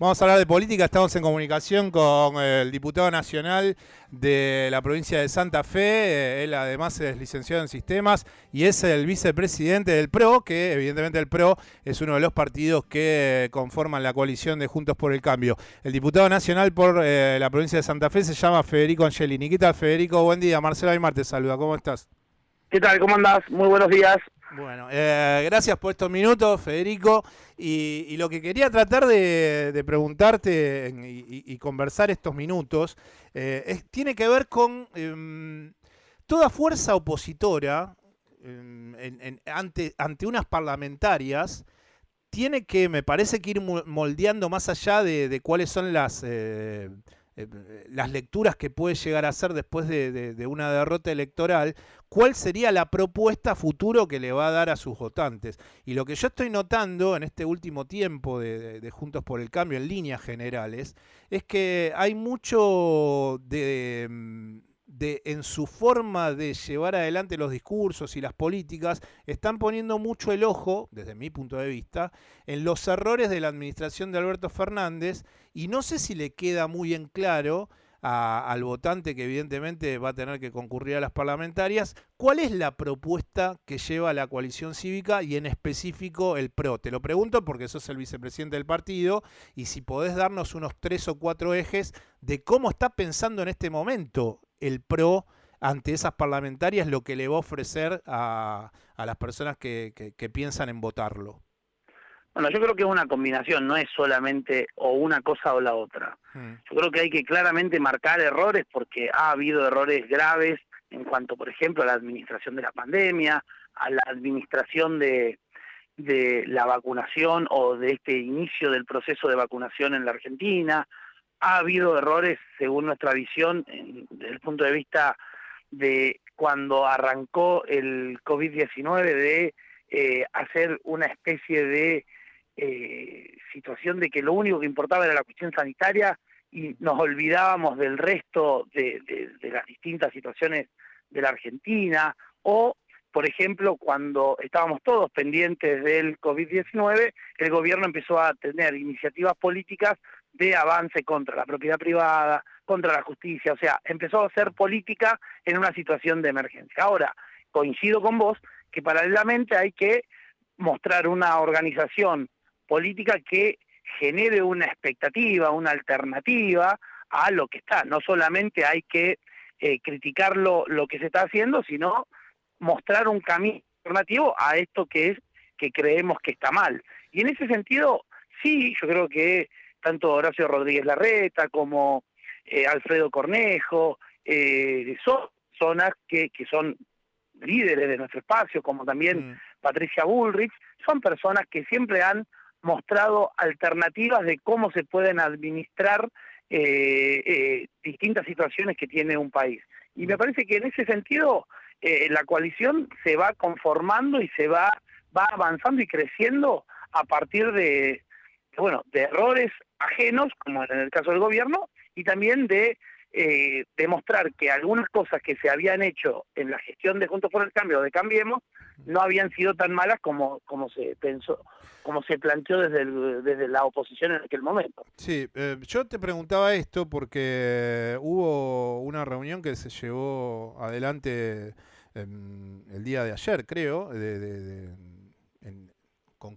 Vamos a hablar de política. Estamos en comunicación con el diputado nacional de la provincia de Santa Fe. Él además es licenciado en sistemas y es el vicepresidente del PRO, que evidentemente el PRO es uno de los partidos que conforman la coalición de Juntos por el Cambio. El diputado nacional por la provincia de Santa Fe se llama Federico Angelini. ¿Qué tal, Federico? Buen día. Marcelo Aymar te saluda. ¿Cómo estás? ¿Qué tal? ¿Cómo andás? Muy buenos días. Bueno, gracias por estos minutos, Federico. Y lo que quería tratar de preguntarte y conversar estos minutos tiene que ver con toda fuerza opositora ante unas parlamentarias. Tiene que, me parece que ir moldeando más allá de cuáles son las lecturas que puede llegar a hacer después de una derrota electoral, cuál sería la propuesta a futuro que le va a dar a sus votantes. Y lo que yo estoy notando en este último tiempo de Juntos por el Cambio, en líneas generales, es que hay mucho en su forma de llevar adelante los discursos y las políticas, están poniendo mucho el ojo, desde mi punto de vista, en los errores de la administración de Alberto Fernández, y no sé si le queda muy en claro al votante que evidentemente va a tener que concurrir a las parlamentarias, ¿cuál es la propuesta que lleva la coalición cívica y en específico el PRO? Te lo pregunto porque sos el vicepresidente del partido y si podés darnos unos 3 o 4 ejes de cómo está pensando en este momento el PRO ante esas parlamentarias, lo que le va a ofrecer a las personas que piensan en votarlo. Bueno, yo creo que es una combinación, no es solamente o una cosa o la otra. Yo creo que hay que claramente marcar errores porque ha habido errores graves en cuanto, por ejemplo, a la administración de la pandemia, a la administración de la vacunación o de este inicio del proceso de vacunación en la Argentina. Ha habido errores, según nuestra visión, desde el punto de vista de cuando arrancó el COVID-19, de hacer una especie de situación de que lo único que importaba era la cuestión sanitaria y nos olvidábamos del resto de las distintas situaciones de la Argentina, o por ejemplo cuando estábamos todos pendientes del COVID-19, el gobierno empezó a tener iniciativas políticas de avance contra la propiedad privada, contra la justicia, o sea, empezó a hacer política en una situación de emergencia. Ahora, coincido con vos que paralelamente hay que mostrar una organización política que genere una expectativa, una alternativa a lo que está. No solamente hay que criticar lo que se está haciendo, sino mostrar un camino alternativo a esto que creemos que está mal. Y en ese sentido, sí, yo creo que tanto Horacio Rodríguez Larreta como Alfredo Cornejo son personas que son líderes de nuestro espacio, como también Patricia Bullrich, son personas que siempre han mostrado alternativas de cómo se pueden administrar distintas situaciones que tiene un país. Y me parece que en ese sentido la coalición se va conformando y se va avanzando y creciendo a partir de errores ajenos, como en el caso del gobierno, y también de demostrar que algunas cosas que se habían hecho en la gestión de Juntos por el Cambio o de Cambiemos no habían sido tan malas como se pensó, como se planteó desde la oposición en aquel momento. Sí, yo te preguntaba esto porque hubo una reunión que se llevó adelante el día de ayer, creo,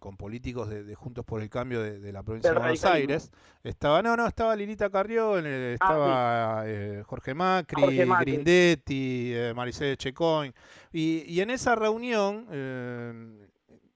con políticos de Juntos por el Cambio de la provincia de Buenos Aires. Estaba Lilita Carrión, estaba Jorge Macri, Grindetti, Maricel Checón. Y en esa reunión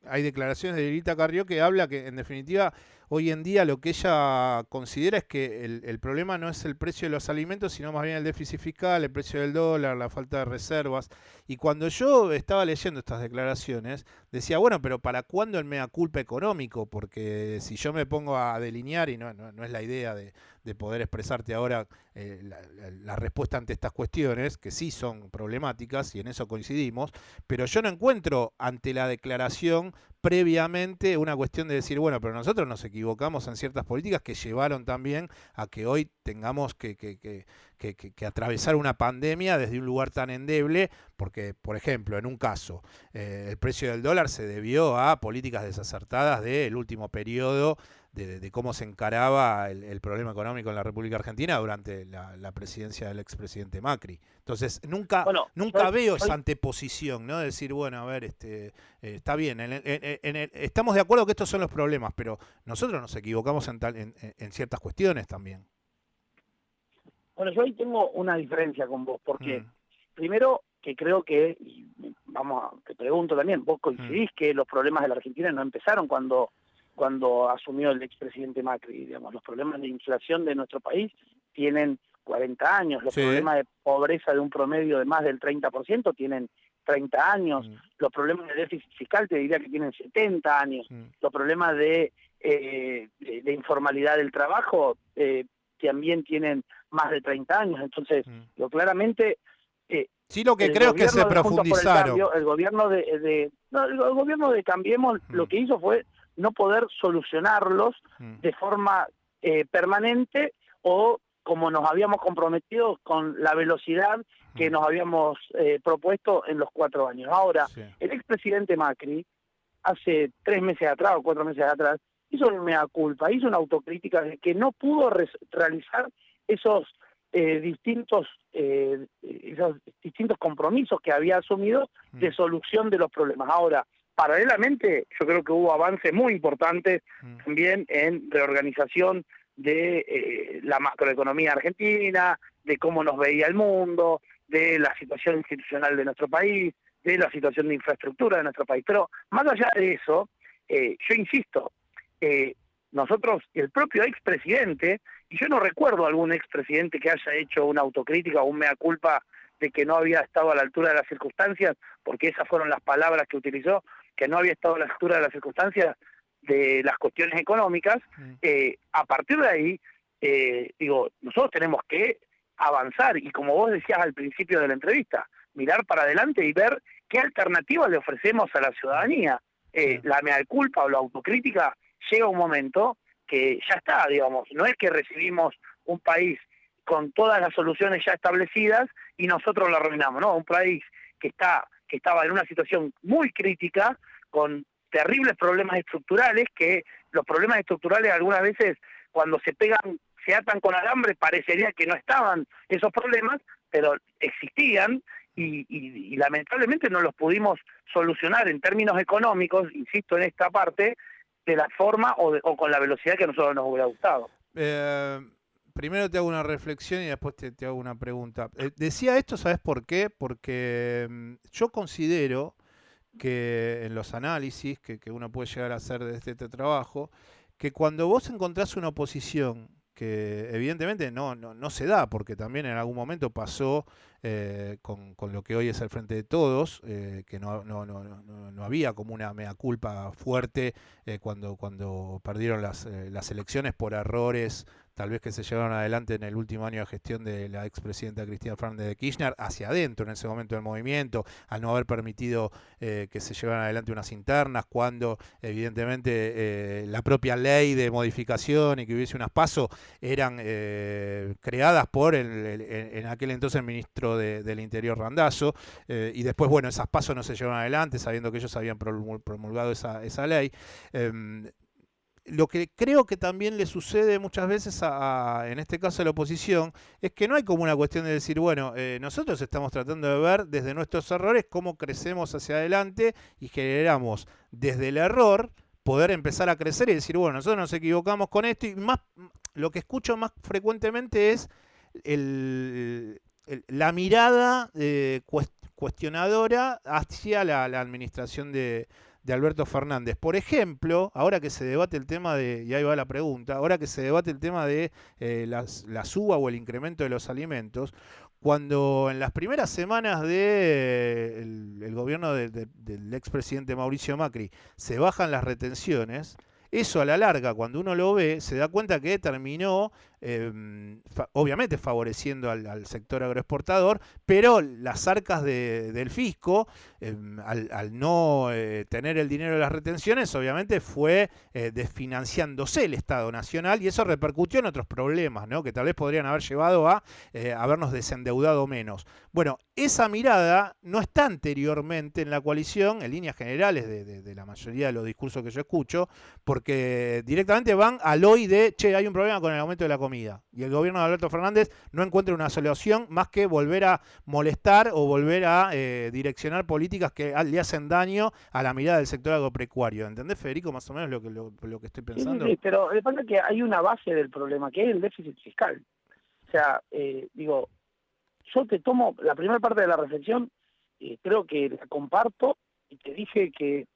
hay declaraciones de Lilita Carrió que habla que, en definitiva, hoy en día lo que ella considera es que el problema no es el precio de los alimentos, sino más bien el déficit fiscal, el precio del dólar, la falta de reservas. Y cuando yo estaba leyendo estas declaraciones, decía, bueno, pero ¿para cuándo el mea culpa económico? Porque si yo me pongo a delinear, y no es la idea de poder expresarte ahora la respuesta ante estas cuestiones, que sí son problemáticas y en eso coincidimos, pero yo no encuentro ante la declaración previamente una cuestión de decir, bueno, pero nosotros nos equivocamos en ciertas políticas que llevaron también a que hoy tengamos que atravesar una pandemia desde un lugar tan endeble, porque, por ejemplo, en un caso, el precio del dólar se debió a políticas desacertadas del último periodo de cómo se encaraba el problema económico en la República Argentina durante la presidencia del expresidente Macri. Entonces, nunca veo esa anteposición, ¿no? De decir, bueno, a ver, está bien, estamos de acuerdo que estos son los problemas, pero nosotros nos equivocamos en ciertas cuestiones también. Bueno, yo ahí tengo una diferencia con vos, porque primero que creo que, te pregunto también, vos coincidís que los problemas de la Argentina no empezaron cuando asumió el expresidente Macri, digamos, los problemas de inflación de nuestro país tienen 40 años, los problemas de pobreza de un promedio de más del 30% tienen 30 años, los problemas de déficit fiscal te diría que tienen 70 años, los problemas de informalidad del trabajo también tienen más de 30 años, entonces, claramente... sí, lo que creo es que se profundizaron. El gobierno de Cambiemos lo que hizo fue no poder solucionarlos de forma permanente o como nos habíamos comprometido con la velocidad que nos habíamos propuesto en los 4 años. Ahora, el expresidente Macri, hace 3 meses atrás o 4 meses atrás, hizo una mea culpa, hizo una autocrítica de que no pudo realizar esos distintos compromisos que había asumido de solución de los problemas. Ahora, paralelamente, yo creo que hubo avances muy importantes también en reorganización de la macroeconomía argentina, de cómo nos veía el mundo, de la situación institucional de nuestro país, de la situación de infraestructura de nuestro país. Pero más allá de eso, yo insisto, nosotros, el propio expresidente, y yo no recuerdo algún expresidente que haya hecho una autocrítica o un mea culpa de que no había estado a la altura de las circunstancias, porque esas fueron las palabras que utilizó, que no había estado a la altura de las circunstancias de las cuestiones económicas. A partir de ahí, nosotros tenemos que avanzar y, como vos decías al principio de la entrevista, mirar para adelante y ver qué alternativas le ofrecemos a la ciudadanía. La mea culpa o la autocrítica llega un momento que ya está, digamos, no es que recibimos un país con todas las soluciones ya establecidas y nosotros lo arruinamos, no, un país que estaba en una situación muy crítica, con terribles problemas estructurales, que los problemas estructurales algunas veces cuando se atan con alambre parecería que no estaban esos problemas, pero existían y lamentablemente no los pudimos solucionar en términos económicos, insisto en esta parte, de la forma o con la velocidad que a nosotros nos hubiera gustado. Primero te hago una reflexión y después te hago una pregunta. Decía esto, ¿sabes por qué? Porque yo considero que en los análisis que uno puede llegar a hacer desde este trabajo, que cuando vos encontrás una oposición que evidentemente no se da, porque también en algún momento pasó con lo que hoy es el Frente de Todos, que no había como una mea culpa fuerte cuando perdieron las elecciones por errores tal vez que se llevaron adelante en el último año de gestión de la expresidenta Cristina Fernández de Kirchner, hacia adentro en ese momento del movimiento, al no haber permitido que se llevaran adelante unas internas, cuando evidentemente la propia ley de modificación y que hubiese unas PASO eran creadas por en aquel entonces el ministro del Interior Randazzo, y después, bueno, esas PASO no se llevaron adelante, sabiendo que ellos habían promulgado esa ley. Lo que creo que también le sucede muchas veces en este caso a la oposición es que no hay como una cuestión de decir, bueno, nosotros estamos tratando de ver desde nuestros errores cómo crecemos hacia adelante y generamos desde el error poder empezar a crecer y decir, bueno, nosotros nos equivocamos con esto, y más lo que escucho más frecuentemente es la mirada cuestionadora hacia la administración de Alberto Fernández. Por ejemplo, ahora que se debate el tema de, y ahí va la pregunta, ahora que se debate el tema de la suba o el incremento de los alimentos, cuando en las primeras semanas del gobierno del expresidente Mauricio Macri se bajan las retenciones, eso a la larga, cuando uno lo ve, se da cuenta que terminó obviamente favoreciendo al sector agroexportador, pero las arcas del fisco, al no tener el dinero de las retenciones, obviamente fue desfinanciándose el Estado Nacional, y eso repercutió en otros problemas, ¿no?, que tal vez podrían haber llevado a habernos desendeudado menos. Bueno, esa mirada no está anteriormente en la coalición, en líneas generales de la mayoría de los discursos que yo escucho, porque directamente van al hoy de, che, hay un problema con el aumento de la comida, y el gobierno de Alberto Fernández no encuentra una solución más que volver a molestar o volver a direccionar políticas que le hacen daño a la mirada del sector agropecuario. ¿Entendés, Federico, más o menos lo que estoy pensando? Sí, pero lo que pasa es que hay una base del problema, que es el déficit fiscal. O sea, digo, yo te tomo la primera parte de la reflexión, creo que la comparto, y te dije que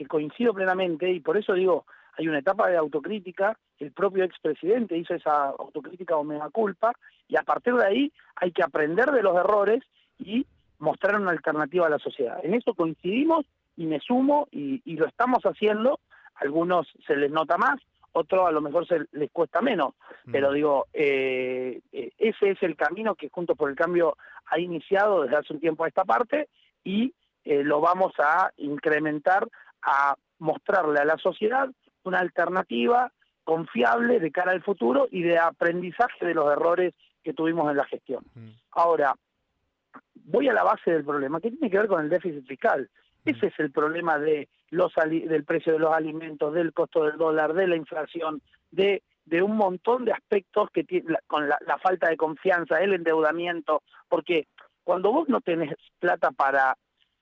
coincido plenamente, y por eso digo, hay una etapa de autocrítica, el propio expresidente hizo esa autocrítica o mea culpa, y a partir de ahí hay que aprender de los errores y mostrar una alternativa a la sociedad. En eso coincidimos y me sumo, y lo estamos haciendo. Algunos se les nota más, otros a lo mejor se les cuesta menos, pero digo, ese es el camino que Juntos por el Cambio ha iniciado desde hace un tiempo a esta parte, y lo vamos a incrementar, a mostrarle a la sociedad una alternativa confiable de cara al futuro y de aprendizaje de los errores que tuvimos en la gestión. Ahora, voy a la base del problema, que tiene que ver con el déficit fiscal. Ese es el problema del precio de los alimentos, del costo del dólar, de la inflación, de un montón de aspectos que tiene, con la falta de confianza, el endeudamiento, porque cuando vos no tenés plata para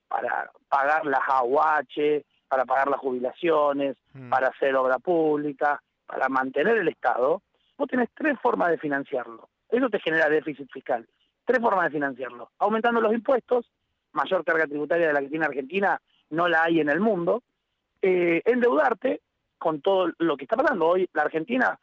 pagar las AUH, para pagar las jubilaciones, para hacer obra pública, para mantener el Estado, vos tenés tres formas de financiarlo. Eso te genera déficit fiscal. Tres formas de financiarlo: aumentando los impuestos, mayor carga tributaria de la que tiene Argentina, no la hay en el mundo; endeudarte con todo lo que está pasando. Hoy la Argentina,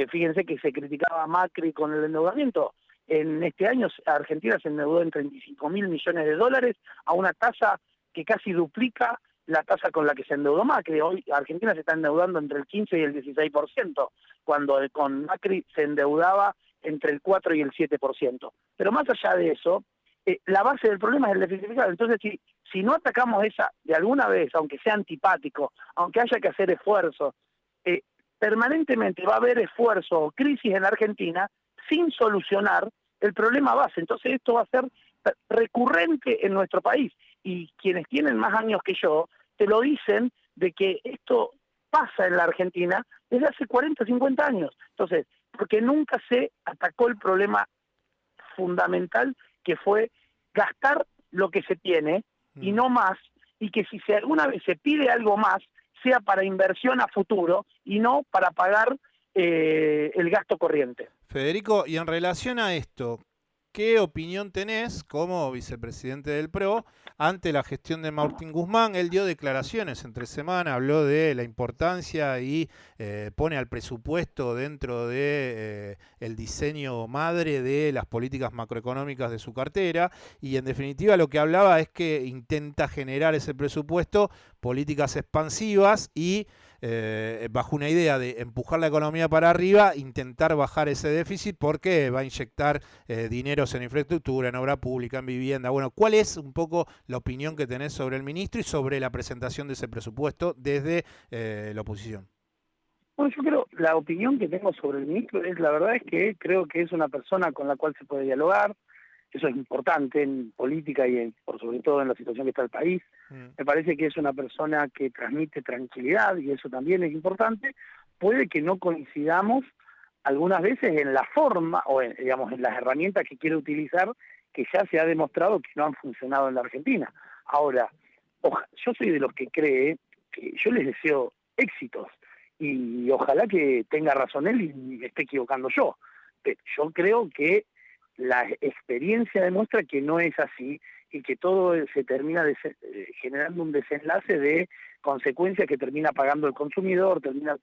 fíjense que se criticaba a Macri con el endeudamiento. En este año Argentina se endeudó en 35.000 millones de dólares a una tasa que casi duplica la tasa con la que se endeudó Macri. Hoy Argentina se está endeudando entre el 15 y el 16%, cuando con Macri se endeudaba entre el 4 y el 7%. Pero más allá de eso, la base del problema es el déficit fiscal. Entonces, si no atacamos esa de alguna vez, aunque sea antipático, aunque haya que hacer esfuerzos, permanentemente va a haber esfuerzo o crisis en Argentina sin solucionar el problema base. Entonces esto va a ser recurrente en nuestro país, y quienes tienen más años que yo te lo dicen, de que esto pasa en la Argentina desde hace 40, 50 años. Entonces, porque nunca se atacó el problema fundamental, que fue gastar lo que se tiene y no más, y que si alguna vez se pide algo más, sea para inversión a futuro y no para pagar el gasto corriente. Federico, y en relación a esto, ¿qué opinión tenés como vicepresidente del PRO ante la gestión de Martín Guzmán? Él dio declaraciones entre semana, habló de la importancia y pone al presupuesto dentro de el diseño madre de las políticas macroeconómicas de su cartera, y en definitiva lo que hablaba es que intenta generar ese presupuesto políticas expansivas y bajo una idea de empujar la economía para arriba, intentar bajar ese déficit, porque va a inyectar dineros en infraestructura, en obra pública, en vivienda. Bueno, ¿cuál es un poco la opinión que tenés sobre el ministro y sobre la presentación de ese presupuesto desde la oposición? Bueno, yo creo, la opinión que tengo sobre el ministro es, la verdad es que creo que es una persona con la cual se puede dialogar. Eso es importante en política y por sobre todo en la situación que está el país. Me parece que es una persona que transmite tranquilidad, y eso también es importante. Puede que no coincidamos algunas veces en la forma o digamos en las herramientas que quiere utilizar, que ya se ha demostrado que no han funcionado en la Argentina. Ahora, yo soy de los que cree que yo les deseo éxitos, y ojalá que tenga razón él y me esté equivocando yo. Pero yo creo que la experiencia demuestra que no es así, y que todo se termina generando un desenlace de consecuencias que termina pagando el consumidor, termina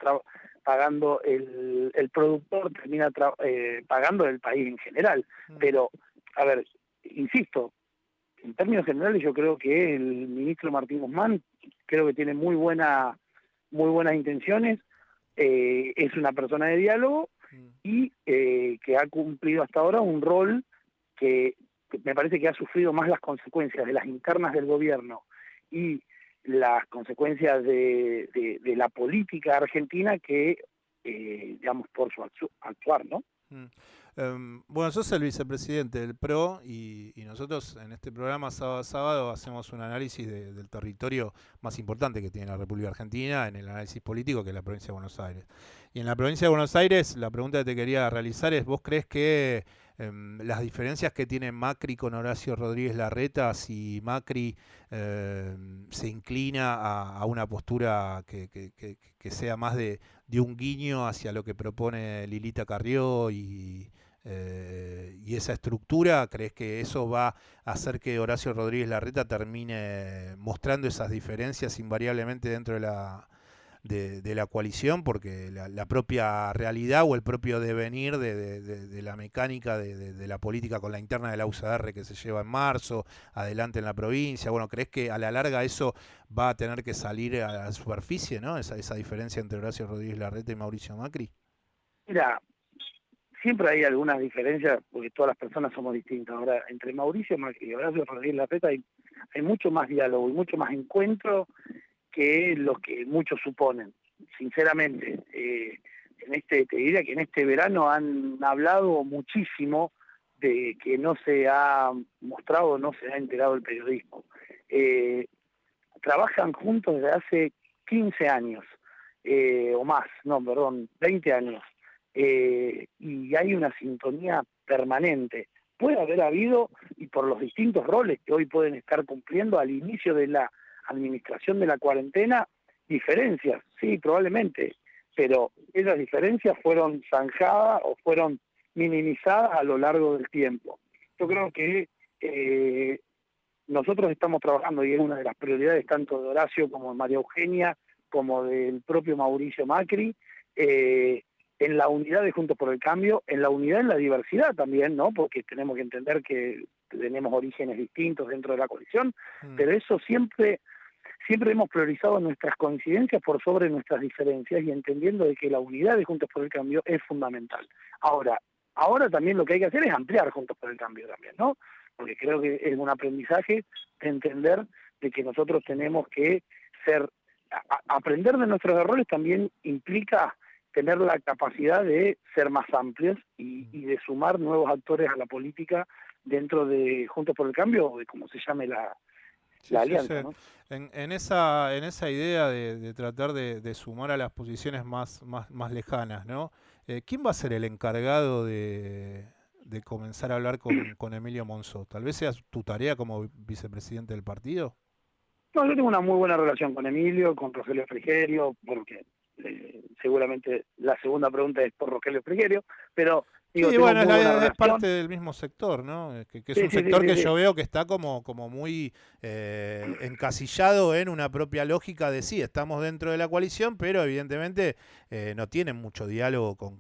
pagando el productor, termina pagando el país en general. Pero, a ver, insisto, en términos generales yo creo que el ministro Martín Guzmán creo que tiene muy buenas intenciones, es una persona de diálogo, y que ha cumplido hasta ahora un rol que me parece que ha sufrido más las consecuencias de las internas del gobierno y las consecuencias de la política argentina que, digamos, por su actuar, ¿no? Bueno, sos el vicepresidente del PRO y nosotros en este programa sábado a sábado hacemos un análisis del territorio más importante que tiene la República Argentina en el análisis político, que es la provincia de Buenos Aires. Y en la provincia de Buenos Aires, la pregunta que te quería realizar es, ¿vos crees que las diferencias que tiene Macri con Horacio Rodríguez Larreta, si Macri se inclina a una postura que sea más de un guiño hacia lo que propone Lilita Carrió y esa estructura, ¿crees que eso va a hacer que Horacio Rodríguez Larreta termine mostrando esas diferencias invariablemente dentro de la coalición? Porque la propia realidad o el propio devenir de la mecánica de la política con la interna de la UCR que se lleva en marzo, adelante en la provincia, bueno, ¿crees que a la larga eso va a tener que salir a la superficie, ¿no? Esa diferencia entre Horacio Rodríguez Larreta y Mauricio Macri. Mira, siempre hay algunas diferencias porque todas las personas somos distintas. Ahora, entre Mauricio Macri y Horacio Rodríguez Larreta hay mucho más diálogo y mucho más encuentro que lo que muchos suponen. Sinceramente, te diría que en este verano han hablado muchísimo de que no se ha mostrado, no se ha enterado el periodismo. Trabajan juntos desde hace 15 años, o más, 20 años. Y hay una sintonía permanente. Puede haber habido, y por los distintos roles que hoy pueden estar cumpliendo al inicio de la administración de la cuarentena, diferencias, sí, probablemente, pero esas diferencias fueron zanjadas o fueron minimizadas a lo largo del tiempo. Yo creo que nosotros estamos trabajando, y es una de las prioridades tanto de Horacio como de María Eugenia, como del propio Mauricio Macri, en la unidad de Juntos por el Cambio, en la unidad en la diversidad también, ¿no? Porque tenemos que entender que tenemos orígenes distintos dentro de la coalición, pero eso siempre hemos priorizado nuestras coincidencias por sobre nuestras diferencias y entendiendo de que la unidad de Juntos por el Cambio es fundamental. Ahora también lo que hay que hacer es ampliar Juntos por el Cambio también, ¿no? Porque creo que es un aprendizaje de entender de que nosotros tenemos que aprender de nuestros errores también implica tener la capacidad de ser más amplios y de sumar nuevos actores a la política dentro de Juntos por el Cambio o de como se llame la alianza, sí. ¿No? En esa idea de tratar de sumar a las posiciones más lejanas, ¿no? ¿Quién va a ser el encargado de comenzar a hablar con Emilio Monzó? ¿Tal vez sea tu tarea como vicepresidente del partido? No, yo tengo una muy buena relación con Emilio, con Rogelio Frigerio, porque seguramente la segunda pregunta es por Rogelio Frigerio, pero digo, sí, bueno, es parte del mismo sector, ¿no? Que es un sector que yo veo que está como muy encasillado en una propia lógica de sí, estamos dentro de la coalición, pero evidentemente no tienen mucho diálogo con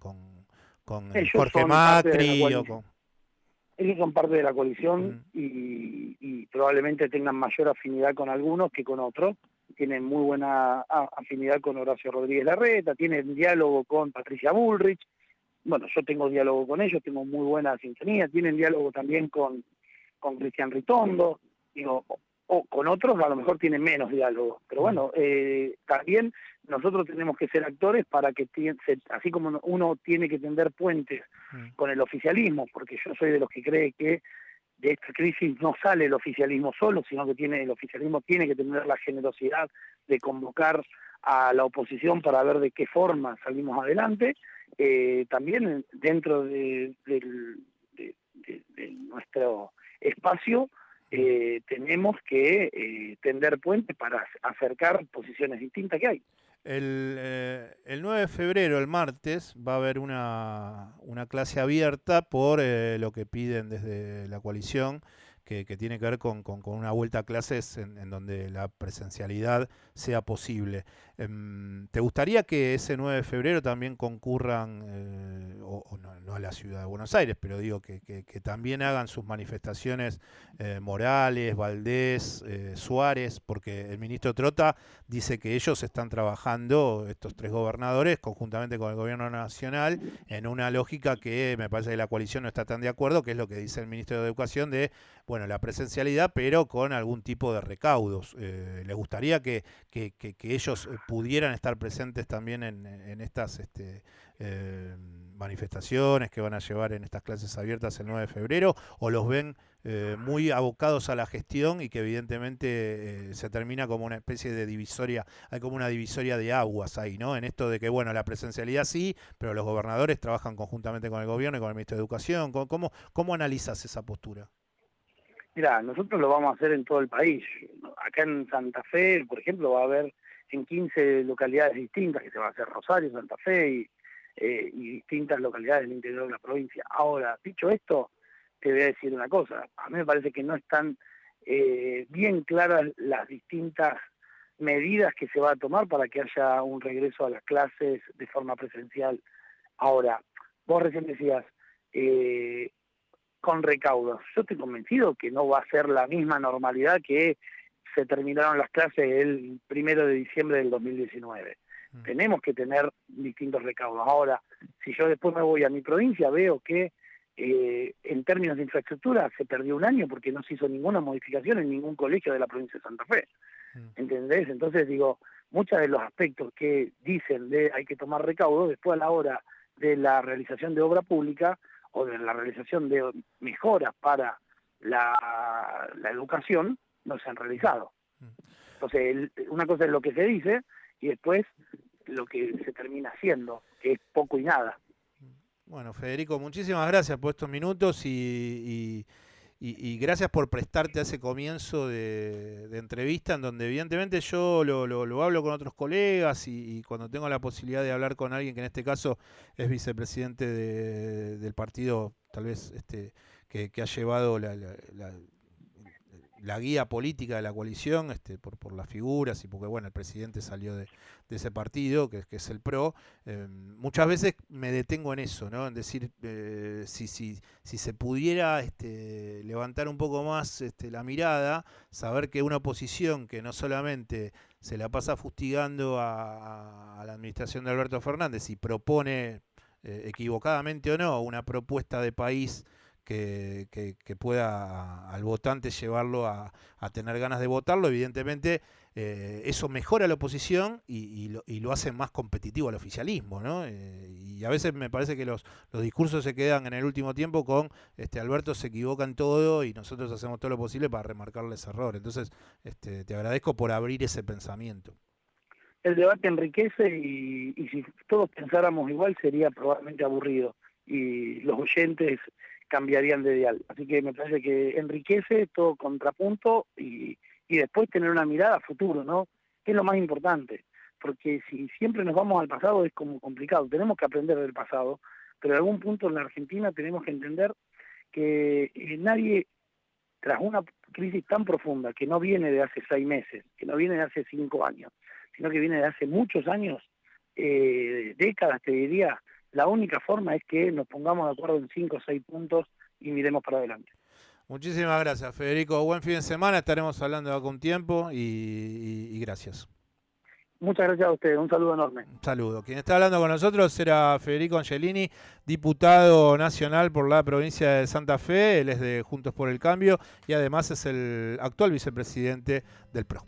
Jorge Macri o con... Ellos son parte de la coalición y probablemente tengan mayor afinidad con algunos que con otros. Tienen muy buena afinidad con Horacio Rodríguez Larreta, tienen diálogo con Patricia Bullrich. Bueno, yo tengo diálogo con ellos, tengo muy buena sintonía, tienen diálogo también con Cristian Ritondo, digo, o con otros a lo mejor tienen menos diálogo, pero bueno, también nosotros tenemos que ser actores para que, así como uno tiene que tender puentes con el oficialismo, porque yo soy de los que cree que de esta crisis no sale el oficialismo solo, sino que el oficialismo tiene que tener la generosidad de convocar a la oposición para ver de qué forma salimos adelante. También dentro de nuestro espacio tenemos que tender puentes para acercar posiciones distintas que hay. El 9 de febrero, el martes, va a haber una clase abierta por lo que piden desde la coalición, que tiene que ver con una vuelta a clases en donde la presencialidad sea posible. ¿Te gustaría que ese 9 de febrero también concurran, o no a la ciudad de Buenos Aires, pero digo que también hagan sus manifestaciones Morales, Valdés, Suárez, porque el ministro Trota dice que ellos están trabajando, estos 3 gobernadores, conjuntamente con el gobierno nacional, en una lógica que me parece que la coalición no está tan de acuerdo, que es lo que dice el ministro de Educación de, bueno, la presencialidad, pero con algún tipo de recaudos. ¿Les gustaría que ellos pudieran estar presentes también en estas manifestaciones que van a llevar en estas clases abiertas el 9 de febrero, o los ven muy abocados a la gestión y que evidentemente se termina como una especie de divisoria, hay como una divisoria de aguas ahí, ¿no? En esto de que, bueno, la presencialidad sí, pero los gobernadores trabajan conjuntamente con el gobierno y con el ministro de Educación. ¿Cómo analizas esa postura? Mira, nosotros lo vamos a hacer en todo el país. Acá en Santa Fe, por ejemplo, va a haber en 15 localidades distintas, que se va a hacer Rosario, Santa Fe y distintas localidades del interior de la provincia. Ahora, dicho esto, te voy a decir una cosa. A mí me parece que no están bien claras las distintas medidas que se va a tomar para que haya un regreso a las clases de forma presencial. Ahora, vos recién decías, con recaudos. Yo estoy convencido que no va a ser la misma normalidad que se terminaron las clases el 1 de diciembre del 2019. Tenemos que tener distintos recaudos. Ahora, si yo después me voy a mi provincia, veo que en términos de infraestructura se perdió un año porque no se hizo ninguna modificación en ningún colegio de la provincia de Santa Fe. ¿Entendés? Entonces digo, muchos de los aspectos que dicen de hay que tomar recaudos, después a la hora de la realización de obra pública o de la realización de mejoras para la educación, no se han realizado. Entonces, una cosa es lo que se dice y después lo que se termina haciendo, que es poco y nada. Bueno, Federico, muchísimas gracias por estos minutos y gracias por prestarte a ese comienzo de entrevista en donde evidentemente yo lo hablo con otros colegas y cuando tengo la posibilidad de hablar con alguien que en este caso es vicepresidente del partido, tal vez que ha llevado la guía política de la coalición por las figuras y porque bueno, el presidente salió de ese partido que es el PRO, muchas veces me detengo en eso, ¿no? En decir si se pudiera levantar un poco más la mirada, saber que una oposición que no solamente se la pasa fustigando a la administración de Alberto Fernández y propone equivocadamente o no una propuesta de país que pueda al votante llevarlo a tener ganas de votarlo, evidentemente eso mejora a la oposición y lo hace más competitivo al oficialismo, ¿no? Y a veces me parece que los discursos se quedan en el último tiempo con Alberto se equivoca en todo y nosotros hacemos todo lo posible para remarcarle ese error. Entonces te agradezco por abrir ese pensamiento. El debate enriquece y si todos pensáramos igual sería probablemente aburrido y los oyentes cambiarían de dial. Así que me parece que enriquece todo contrapunto y después tener una mirada a futuro, ¿no? Que es lo más importante. Porque si siempre nos vamos al pasado es como complicado. Tenemos que aprender del pasado, pero en algún punto en la Argentina tenemos que entender que nadie, tras una crisis tan profunda, que no viene de hace 6 meses, que no viene de hace 5 años, sino que viene de hace muchos años, décadas te diría, la única forma es que nos pongamos de acuerdo en 5 o 6 puntos y miremos para adelante. Muchísimas gracias, Federico. Buen fin de semana. Estaremos hablando de acá un tiempo y gracias. Muchas gracias a ustedes. Un saludo enorme. Un saludo. Quien está hablando con nosotros era Federico Angelini, diputado nacional por la provincia de Santa Fe. Él es de Juntos por el Cambio y además es el actual vicepresidente del PRO.